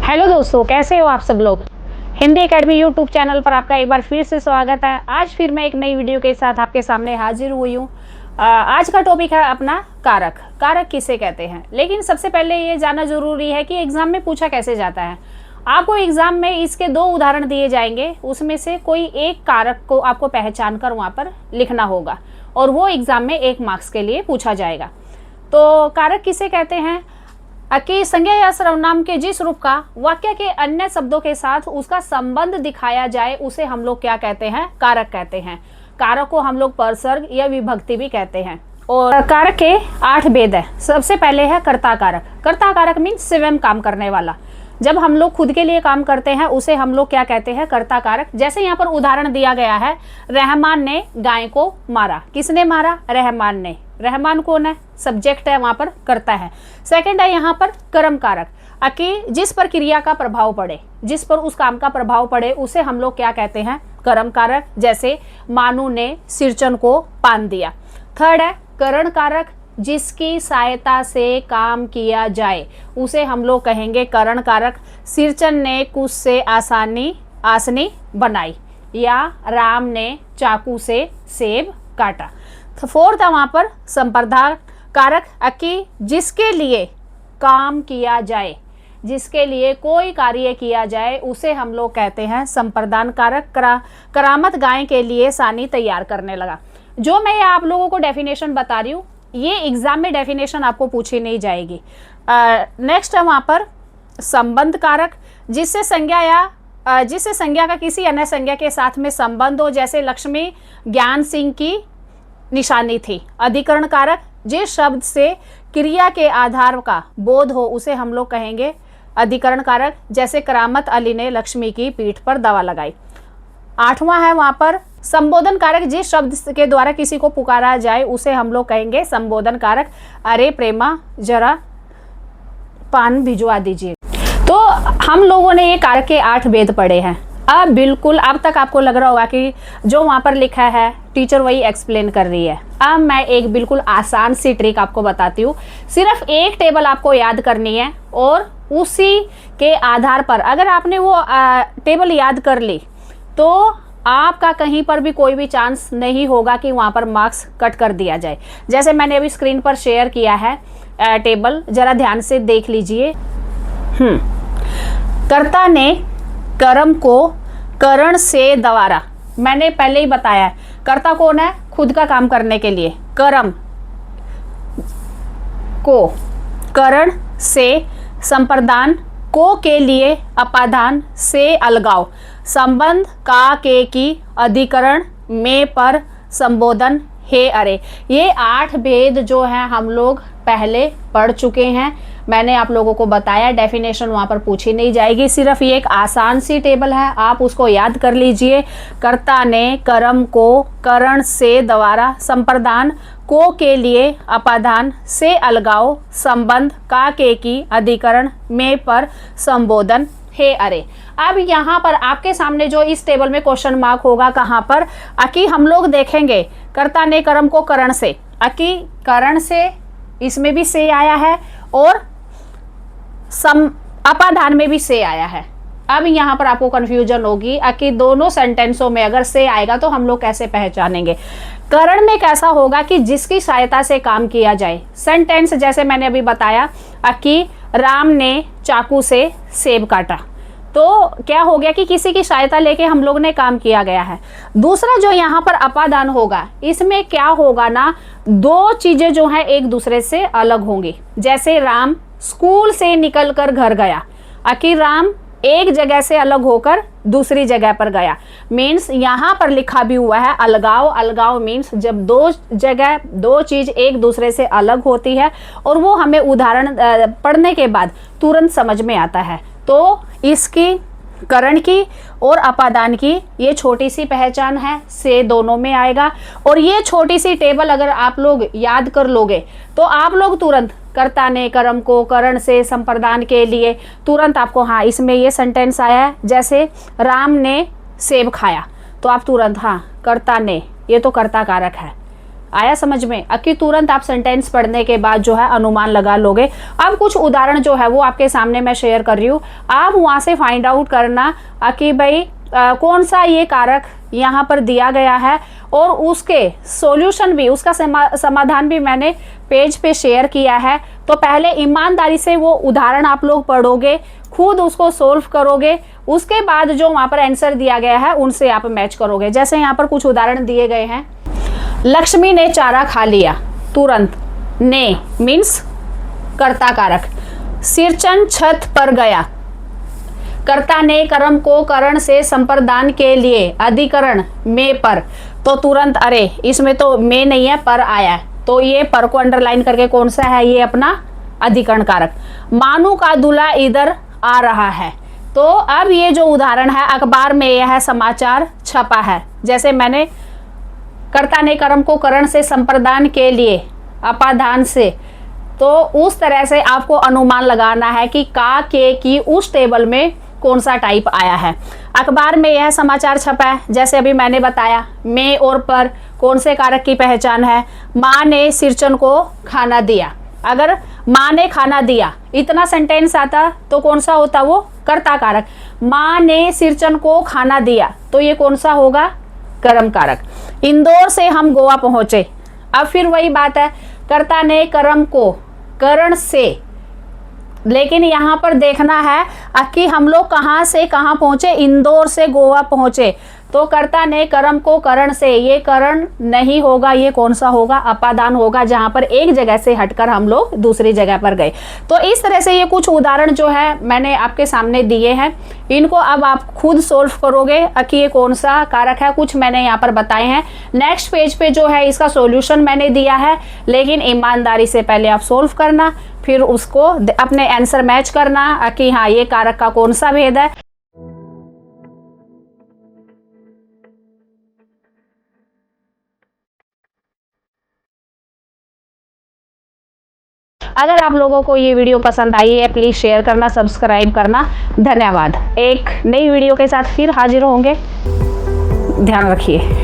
Hello दोस्तों, कैसे हो आप सब लोग। हिंदी एकेडमी यूट्यूब चैनल पर आपका एक बार फिर से स्वागत है। आज फिर मैं एक नई वीडियो के साथ आपके सामने हाजिर हुई हूँ। आज का टॉपिक है अपना कारक। कारक किसे कहते हैं, लेकिन सबसे पहले ये जानना जरूरी है कि एग्जाम में पूछा कैसे जाता है। आपको एग्जाम में इसके दो उदाहरण दिए जाएंगे, उसमें से कोई एक कारक को आपको पहचान कर वहाँ पर लिखना होगा और वो एग्जाम में 1 मार्क्स के लिए पूछा जाएगा। तो कारक किसे कहते हैं कि संज्ञा या सर्वनाम के जिस रूप का वाक्य के अन्य शब्दों के साथ उसका संबंध दिखाया जाए उसे हम लोग क्या कहते हैं, कारक कहते हैं। कारक को हम लोग परसर्ग या विभक्ति भी कहते हैं। और कारक के 8 भेद है। सबसे पहले है कर्ता कारक। कर्ता कारक मीन्स स्वयं काम करने वाला। जब हम लोग खुद के लिए काम करते हैं उसे हम लोग क्या कहते हैं, कर्ता कारक। जैसे यहाँ पर उदाहरण दिया गया है, रहमान ने गाय को मारा। किसने मारा, रहमान ने। रहमान कौन है, सब्जेक्ट है, वहां पर कर्ता है। सेकंड है यहाँ पर कर्म कारक, कि जिस पर क्रिया का प्रभाव पड़े, जिस पर उस काम का प्रभाव पड़े उसे हम लोग क्या कहते हैं, कर्म कारक। जैसे मानू ने सिरचन को पान दिया। थर्ड है करण कारक, जिसकी सहायता से काम किया जाए उसे हम लोग कहेंगे करण कारक। सिरचन ने कुश से आसनी बनाई, या राम ने चाकू से सेब काटा। तो फोर्थ है वहां पर संप्रदान कारक, कि जिसके लिए काम किया जाए, जिसके लिए कोई कार्य किया जाए उसे हम लोग कहते हैं संप्रदान कारक। करामत गाय के लिए सानी तैयार करने लगा। जो मैं आप लोगों को डेफिनेशन बता रही हूँ, ये एग्जाम में डेफिनेशन आपको पूछी नहीं जाएगी। नेक्स्ट है वहां पर संबंध कारक, जिससे संज्ञा का किसी अन्य संज्ञा के साथ में संबंध हो। जैसे लक्ष्मी ज्ञान सिंह की निशानी थी। अधिकरण कारक, जिस शब्द से क्रिया के आधार का बोध हो उसे हम लोग कहेंगे अधिकरण कारक। जैसे करामत अली ने लक्ष्मी की पीठ पर दवा लगाई। 8वां है वहां पर संबोधन कारक, जिस शब्द के द्वारा किसी को पुकारा जाए उसे हम लोग कहेंगे संबोधन कारक। अरे प्रेमा जरा पान भिजवा दीजिए। तो हम लोगों ने ये कारक के 8 भेद पढ़े हैं। अब बिल्कुल अब तक आपको लग रहा होगा कि जो वहाँ पर लिखा है टीचर वही एक्सप्लेन कर रही है। अब मैं एक बिल्कुल आसान सी ट्रिक आपको बताती हूँ। सिर्फ एक टेबल आपको याद करनी है और उसी के आधार पर अगर आपने वो टेबल याद कर ली तो आपका कहीं पर भी कोई भी चांस नहीं होगा कि वहाँ पर मार्क्स कट कर दिया जाए। जैसे मैंने अभी स्क्रीन पर शेयर किया है टेबल, जरा ध्यान से देख लीजिए। कर्ता ने कर्म को करण से दवारा। मैंने पहले ही बताया है, कर्ता कौन है, खुद का काम करने के लिए। कर्म को करण से, संप्रदान को के लिए अपादान से अलगाव, संबंध का के की अधिकरण में पर संबोधन हे अरे। ये 8 भेद जो है हम लोग पहले पढ़ चुके हैं। मैंने आप लोगों को बताया, डेफिनेशन वहाँ पर पूछी नहीं जाएगी। सिर्फ ये एक आसान सी टेबल है, आप उसको याद कर लीजिए। कर्ता ने कर्म को करण से द्वारा, संप्रदान को के लिए अपादान से अलगाव, संबंध का के की अधिकरण में पर संबोधन हे अरे। अब यहाँ पर आपके सामने जो इस टेबल में क्वेश्चन मार्क होगा कहाँ पर, कि हम लोग देखेंगे कर्ता ने कर्म को करण से, कि करण से इसमें भी से आया है और अपादान में भी से आया है। अब यहाँ पर आपको कंफ्यूजन होगी कि दोनों सेंटेंसों में अगर से आएगा तो हम लोग कैसे पहचानेंगे। करण में कैसा होगा कि जिसकी सहायता से काम किया जाए। सेंटेंस जैसे मैंने अभी बताया कि राम ने चाकू से सेब काटा, तो क्या हो गया कि किसी की सहायता लेके हम लोग ने काम किया गया है। दूसरा जो यहाँ पर अपादान होगा, इसमें क्या होगा ना, 2 चीजें जो हैं एक दूसरे से अलग होंगी। जैसे राम स्कूल से निकलकर घर गया, कि राम एक जगह से अलग होकर दूसरी जगह पर गया। मीन्स यहाँ पर लिखा भी हुआ है अलगाव। अलगाव मीन्स जब 2 चीज एक दूसरे से अलग होती है और वो हमें उदाहरण पढ़ने के बाद तुरंत समझ में आता है। तो इसकी करण की और अपादान की ये छोटी सी पहचान है, से दोनों में आएगा। और ये छोटी सी टेबल अगर आप लोग याद कर लोगे तो आप लोग तुरंत कर्ता ने कर्म को करण से, संप्रदान के लिए, तुरंत आपको हाँ इसमें ये सेंटेंस आया है। जैसे राम ने सेब खाया, तो आप तुरंत हाँ कर्ता ने, ये तो कर्ता कारक है। आया समझ में? कि तुरंत आप सेंटेंस पढ़ने के बाद जो है अनुमान लगा लोगे। अब कुछ उदाहरण जो है वो आपके सामने मैं शेयर कर रही हूँ, आप वहाँ से फाइंड आउट करना कि भाई कौन सा ये कारक यहाँ पर दिया गया है, और उसके सॉल्यूशन भी, उसका समाधान भी मैंने पेज पे शेयर किया है। तो पहले ईमानदारी से वो उदाहरण आप लोग पढ़ोगे, खुद उसको सोल्व करोगे, उसके बाद जो वहाँ पर आंसर दिया गया है उनसे आप मैच करोगे। जैसे यहाँ पर कुछ उदाहरण दिए गए हैं। लक्ष्मी ने चारा खा लिया, तुरंत ने मीन्स कर्ता कारक। सिरचन छत पर गया, कर्ता ने कर्म को करण से संप्रदान के लिए अधिकरण में पर, तो तुरंत अरे इसमें तो में नहीं है पर आया है, तो ये पर को अंडरलाइन करके कौन सा है, ये अपना अधिकरण कारक। मानू का दूल्हा इधर आ रहा है, तो अब ये जो उदाहरण है अखबार में यह समाचार छपा है। जैसे मैंने कर्ता ने कर्म को करण से संप्रदान के लिए अपादान से, तो उस तरह से आपको अनुमान लगाना है कि का के की उस टेबल में कौन सा टाइप आया है। अखबार में यह समाचार छपा है, जैसे अभी मैंने बताया में और पर कौन से कारक की पहचान है। माँ ने सिरचन को खाना दिया, अगर माँ ने खाना दिया इतना सेंटेंस आता तो कौन सा होता, वो कर्ता कारक। माँ ने सिरचन को खाना दिया, तो ये कौन सा होगा, कर्म कारक। इंदौर से हम गोवा पहुंचे, अब फिर वही बात है, कर्ता ने कर्म को करण से, लेकिन यहाँ पर देखना है कि हम लोग कहाँ से कहाँ पहुँचे, इंदौर से गोवा पहुँचे, तो कर्ता ने कर्म को करण से, ये करण नहीं होगा, ये कौन सा होगा, अपादान होगा, जहाँ पर एक जगह से हटकर हम लोग दूसरी जगह पर गए। तो इस तरह से ये कुछ उदाहरण जो है मैंने आपके सामने दिए हैं, इनको अब आप खुद सोल्व करोगे कि ये कौन सा कारक है। कुछ मैंने यहाँ पर बताए हैं, नेक्स्ट पेज पे जो है इसका सॉल्यूशन मैंने दिया है, लेकिन ईमानदारी से पहले आप सोल्व करना, फिर उसको अपने आंसर मैच करना कि हाँ ये कारक का कौन सा भेद है। अगर आप लोगों को ये वीडियो पसंद आई है प्लीज़ शेयर करना, सब्सक्राइब करना। धन्यवाद। एक नई वीडियो के साथ फिर हाजिर होंगे, ध्यान रखिए।